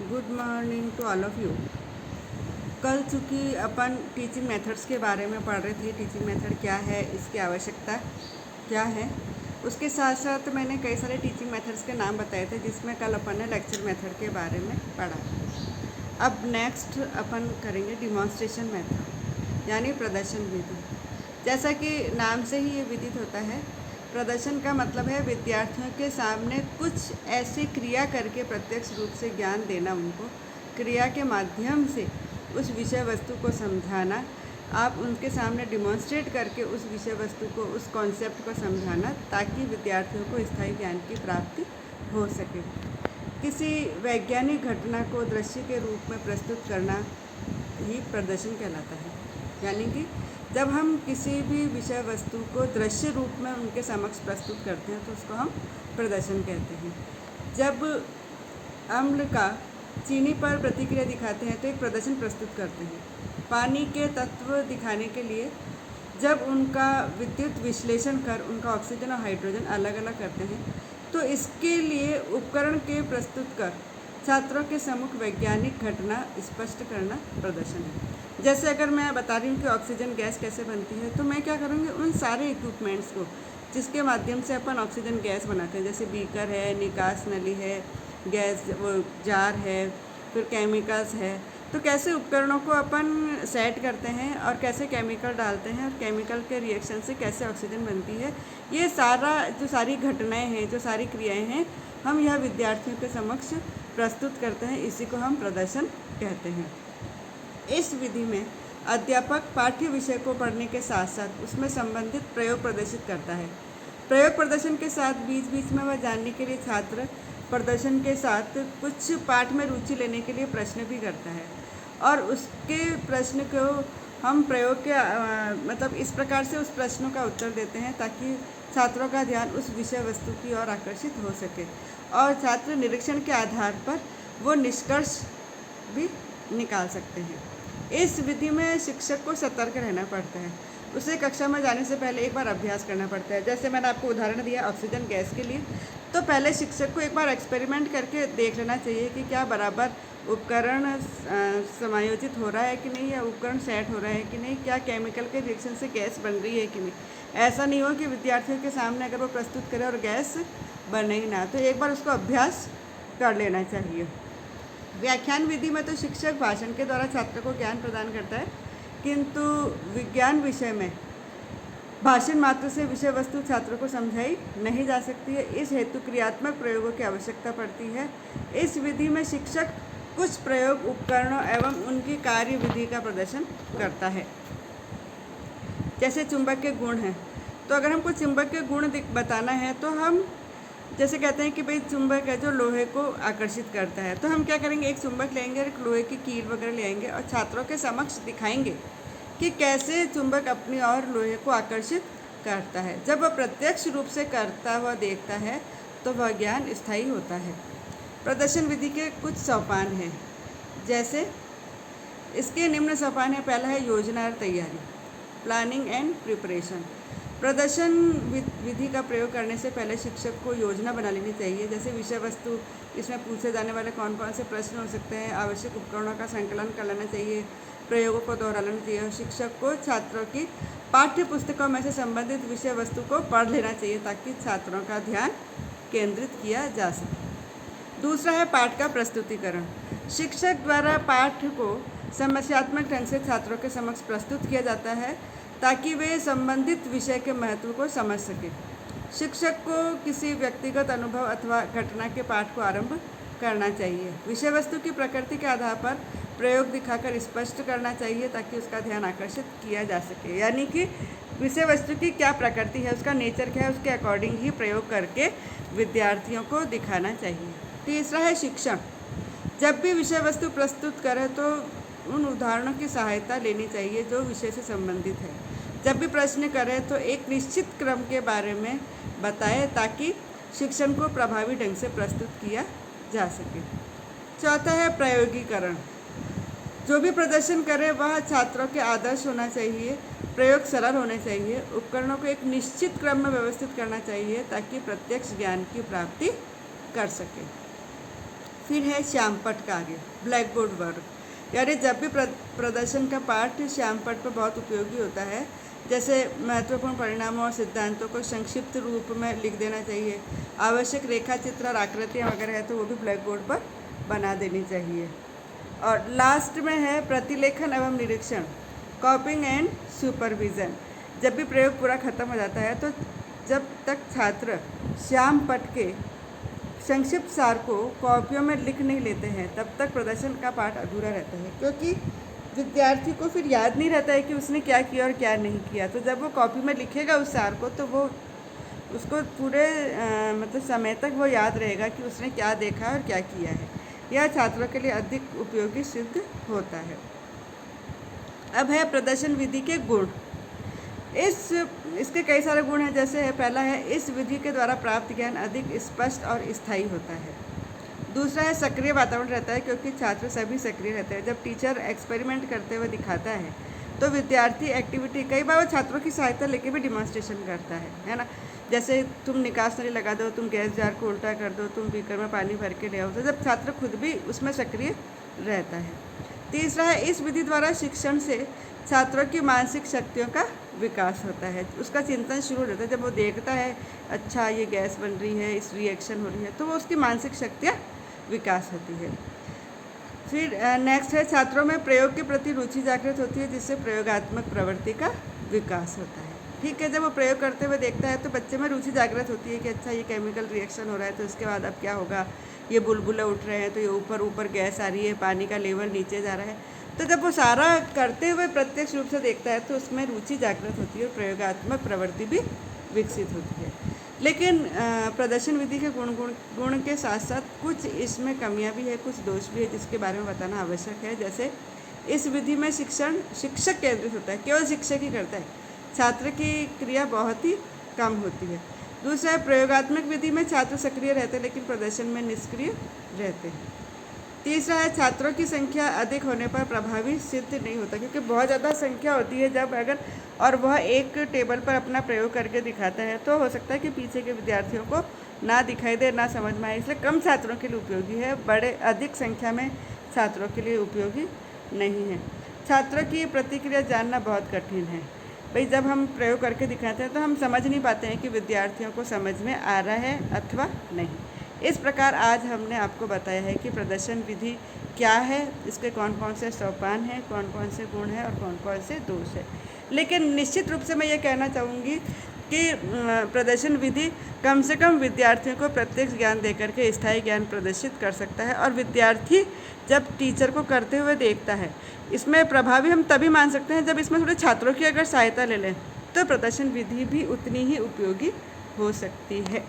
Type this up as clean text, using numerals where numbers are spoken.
Good morning to all of you. कल चूँकि अपन teaching methods के बारे में पढ़ रहे थे, टीचिंग मेथड क्या है, इसकी आवश्यकता क्या है, उसके साथ साथ मैंने कई सारे टीचिंग मेथड्स के नाम बताए थे, जिसमें कल अपन ने लेक्चर मेथड के बारे में पढ़ा। अब नेक्स्ट अपन करेंगे डिमॉन्स्ट्रेशन मेथड, यानी प्रदर्शन विधि। जैसा कि नाम से ही ये विदित होता है, प्रदर्शन का मतलब है विद्यार्थियों के सामने कुछ ऐसी क्रिया करके प्रत्यक्ष रूप से ज्ञान देना, उनको क्रिया के माध्यम से उस विषय वस्तु को समझाना, आप उनके सामने डिमॉन्स्ट्रेट करके उस विषय वस्तु को, उस कॉन्सेप्ट को समझाना, ताकि विद्यार्थियों को स्थायी ज्ञान की प्राप्ति हो सके। किसी वैज्ञानिक घटना को दृश्य के रूप में प्रस्तुत करना ही प्रदर्शन कहलाता है। यानी कि जब हम किसी भी विषय वस्तु को दृश्य रूप में उनके समक्ष प्रस्तुत करते हैं तो उसको हम प्रदर्शन कहते हैं। जब अम्ल का चीनी पर प्रतिक्रिया दिखाते हैं तो एक प्रदर्शन प्रस्तुत करते हैं। पानी के तत्व दिखाने के लिए जब उनका विद्युत विश्लेषण कर उनका ऑक्सीजन और हाइड्रोजन अलग अलग करते हैं तो इसके लिए उपकरण के प्रस्तुत कर छात्रों के सम्मुख वैज्ञानिक घटना स्पष्ट करना प्रदर्शन है। जैसे अगर मैं बता रही हूँ कि ऑक्सीजन गैस कैसे बनती है, तो मैं क्या करूँगी, उन सारे इक्विपमेंट्स को जिसके माध्यम से अपन ऑक्सीजन गैस बनाते हैं, जैसे बीकर है, निकास नली है, गैस वो जार है, फिर केमिकल्स है, तो कैसे उपकरणों को अपन सेट करते हैं और कैसे केमिकल डालते हैं और केमिकल के रिएक्शन से कैसे ऑक्सीजन बनती है, ये सारा जो सारी घटनाएं हैं, जो सारी क्रियाएं हैं, हम यह विद्यार्थियों के समक्ष प्रस्तुत करते हैं। इसी को हम प्रदर्शन कहते हैं। इस विधि में अध्यापक पाठ्य विषय को पढ़ने के साथ साथ उसमें संबंधित प्रयोग प्रदर्शित करता है। प्रयोग प्रदर्शन के साथ बीच बीच में वह जानने के लिए छात्र प्रदर्शन के साथ कुछ पाठ में रुचि लेने के लिए प्रश्न भी करता है, और उसके प्रश्न को हम प्रयोग के मतलब इस प्रकार से उस प्रश्नों का उत्तर देते हैं ताकि छात्रों का ध्यान उस विषय वस्तु की ओर आकर्षित हो सके, और छात्र निरीक्षण के आधार पर वो निष्कर्ष भी निकाल सकते हैं। इस विधि में शिक्षक को सतर्क रहना पड़ता है। उसे कक्षा में जाने से पहले एक बार अभ्यास करना पड़ता है। जैसे मैंने आपको उदाहरण दिया ऑक्सीजन गैस के लिए, तो पहले शिक्षक को एक बार एक्सपेरिमेंट करके देख लेना चाहिए कि क्या बराबर उपकरण समायोजित हो रहा है कि नहीं, या उपकरण सेट हो रहा है कि नहीं, क्या केमिकल के रिएक्शन से गैस बन रही है कि नहीं। ऐसा नहीं हो कि विद्यार्थियों के सामने अगर वो प्रस्तुत करे और गैस बने ही ना, तो एक बार उसको अभ्यास कर लेना चाहिए। व्याख्यान विधि में तो शिक्षक भाषण के द्वारा छात्र को ज्ञान प्रदान करता है, किंतु विज्ञान विषय में भाषण मात्र से विषय वस्तु छात्रों को समझाई नहीं जा सकती है। इस हेतु क्रियात्मक प्रयोगों की आवश्यकता पड़ती है। इस विधि में शिक्षक कुछ प्रयोग उपकरणों एवं उनकी कार्य विधि का प्रदर्शन करता है। जैसे चुंबक के गुण हैं, तो अगर हमको चुंबक के गुण बताना है तो हम जैसे कहते हैं कि भाई चुंबक है जो लोहे को आकर्षित करता है, तो हम क्या करेंगे, एक चुंबक लेंगे और एक लोहे की कील वगैरह ले आएंगे और छात्रों के समक्ष दिखाएंगे कि कैसे चुंबक अपनी और लोहे को आकर्षित करता है। जब वह प्रत्यक्ष रूप से करता हुआ देखता है तो वह ज्ञान स्थायी होता है। प्रदर्शन विधि के कुछ सोपान हैं, जैसे इसके निम्न सोपान है। पहला है योजना और तैयारी, प्लानिंग एंड प्रिपरेशन। प्रदर्शन विधि का प्रयोग करने से पहले शिक्षक को योजना बना लेनी चाहिए। जैसे विषय वस्तु, इसमें पूछे जाने वाले कौन कौन से प्रश्न हो सकते हैं, आवश्यक उपकरणों का संकलन कर लेना चाहिए, प्रयोगों को दोहरा लेना चाहिए, और शिक्षक को छात्रों की पाठ्य पुस्तकों में से संबंधित विषय वस्तु को पढ़ लेना चाहिए ताकि छात्रों का ध्यान केंद्रित किया जा सके। दूसरा है पाठ का प्रस्तुतिकरण। शिक्षक द्वारा पाठ को समस्यात्मक ढंग से छात्रों के समक्ष प्रस्तुत किया जाता है ताकि वे संबंधित विषय के महत्व को समझ सकें। शिक्षक को किसी व्यक्तिगत अनुभव अथवा घटना के पाठ को आरंभ करना चाहिए। विषय वस्तु की प्रकृति के आधार पर प्रयोग दिखाकर स्पष्ट करना चाहिए ताकि उसका ध्यान आकर्षित किया जा सके। यानी कि विषय वस्तु की क्या प्रकृति है, उसका नेचर क्या है, उसके अकॉर्डिंग ही प्रयोग करके विद्यार्थियों को दिखाना चाहिए। तीसरा है शिक्षण। जब भी विषय वस्तु प्रस्तुत करें तो उन उदाहरणों की सहायता लेनी चाहिए जो विषय से संबंधित है। जब भी प्रश्न करें तो एक निश्चित क्रम के बारे में बताएं ताकि शिक्षण को प्रभावी ढंग से प्रस्तुत किया जा सके। चौथा है प्रयोगीकरण। जो भी प्रदर्शन करे वह छात्रों के आदर्श होना चाहिए, प्रयोग सरल होने चाहिए, उपकरणों को एक निश्चित क्रम में व्यवस्थित करना चाहिए ताकि प्रत्यक्ष ज्ञान की प्राप्ति कर सके। फिर है श्यामपट्ट का आगे ब्लैक बोर्ड वर्क, यानी जब भी प्रदर्शन का पाठ श्यामपट्ट पर बहुत उपयोगी होता है। जैसे महत्वपूर्ण परिणामों और सिद्धांतों को संक्षिप्त रूप में लिख देना चाहिए। आवश्यक रेखा चित्र और आकृतियाँ वगैरह है तो वो भी ब्लैक बोर्ड पर बना देनी चाहिए। और लास्ट में है प्रतिलेखन एवं निरीक्षण, कॉपिंग एंड सुपरविज़न। जब भी प्रयोग पूरा खत्म हो जाता है तो जब तक छात्र श्यामपट्ट के संक्षिप्त सार को कॉपियों में लिख नहीं लेते हैं तब तक प्रदर्शन का पाठ अधूरा रहता है, क्योंकि विद्यार्थी को फिर याद नहीं रहता है कि उसने क्या किया और क्या नहीं किया। तो जब वो कॉपी में लिखेगा उस सार को तो वो उसको पूरे मतलब समय तक वो याद रहेगा कि उसने क्या देखा और क्या किया है। यह छात्रों के लिए अधिक उपयोगी सिद्ध होता है। अब है प्रदर्शन विधि के गुण। इसके कई सारे गुण हैं। जैसे है पहला है इस विधि के द्वारा प्राप्त ज्ञान अधिक स्पष्ट और स्थायी होता है। दूसरा है सक्रिय वातावरण रहता है, क्योंकि छात्र सभी सक्रिय रहते हैं। जब टीचर एक्सपेरिमेंट करते हुए दिखाता है तो विद्यार्थी एक्टिविटी कई बार वो छात्रों की सहायता लेके भी डिमॉन्स्ट्रेशन करता है ना। जैसे तुम निकास नली लगा दो, तुम गैस जार को उल्टा कर दो, तुम बीकर में पानी भर के ले आओ, तो जब छात्र खुद भी उसमें सक्रिय रहता है। तीसरा है इस विधि द्वारा शिक्षण से छात्रों की मानसिक शक्तियों का विकास होता है। उसका चिंतन शुरू हो जाता है। जब वो देखता है अच्छा ये गैस बन रही है, इस रिएक्शन हो रही है, तो वो उसकी मानसिक शक्तियाँ विकास होती है। फिर नेक्स्ट है छात्रों में प्रयोग के प्रति रुचि जागृत होती है, जिससे प्रयोगात्मक प्रवृत्ति का विकास होता है। ठीक है, जब वो प्रयोग करते हुए देखता है तो बच्चे में रुचि जागृत होती है कि अच्छा ये केमिकल रिएक्शन हो रहा है तो इसके बाद अब क्या होगा, ये बुलबुले उठ रहे हैं तो ये ऊपर ऊपर गैस आ रही है, पानी का लेवल नीचे जा रहा है। तो जब वो सारा करते हुए प्रत्यक्ष रूप से देखता है तो उसमें रुचि जागृत होती है और प्रयोगात्मक प्रवृत्ति भी विकसित होती है। लेकिन प्रदर्शन विधि के गुण के साथ साथ कुछ इसमें कमियां भी है, कुछ दोष भी है, जिसके बारे में बताना आवश्यक है। जैसे इस विधि में शिक्षण शिक्षक केंद्रित होता है, केवल शिक्षक ही करता है, छात्र की क्रिया बहुत ही कम होती है। दूसरा है प्रयोगात्मक विधि में छात्र सक्रिय रहते हैं लेकिन प्रदर्शन में निष्क्रिय रहते हैं। तीसरा है छात्रों की संख्या अधिक होने पर प्रभावी सिद्ध नहीं होता, क्योंकि बहुत ज़्यादा संख्या होती है जब अगर और वह एक टेबल पर अपना प्रयोग करके दिखाता है तो हो सकता है कि पीछे के विद्यार्थियों को ना दिखाई दे, ना समझ में आए। इसलिए कम छात्रों के लिए उपयोगी है, बड़े अधिक संख्या में छात्रों के लिए उपयोगी नहीं है। छात्रों की प्रतिक्रिया जानना बहुत कठिन है। भाई जब हम प्रयोग करके दिखाते हैं तो हम समझ नहीं पाते हैं कि विद्यार्थियों को समझ में आ रहा है अथवा नहीं। इस प्रकार आज हमने आपको बताया है कि प्रदर्शन विधि क्या है, इसके कौन कौन से सोपान हैं, कौन कौन से गुण हैं और कौन कौन से दोष हैं। लेकिन निश्चित रूप से मैं ये कहना चाहूँगी कि प्रदर्शन विधि कम से कम विद्यार्थियों को प्रत्यक्ष ज्ञान देकर के स्थायी ज्ञान प्रदर्शित कर सकता है। और विद्यार्थी जब टीचर को करते हुए देखता है, इसमें प्रभावी हम तभी मान सकते हैं जब इसमें थोड़े छात्रों की अगर सहायता ले लें तो प्रदर्शन विधि भी उतनी ही उपयोगी हो सकती है।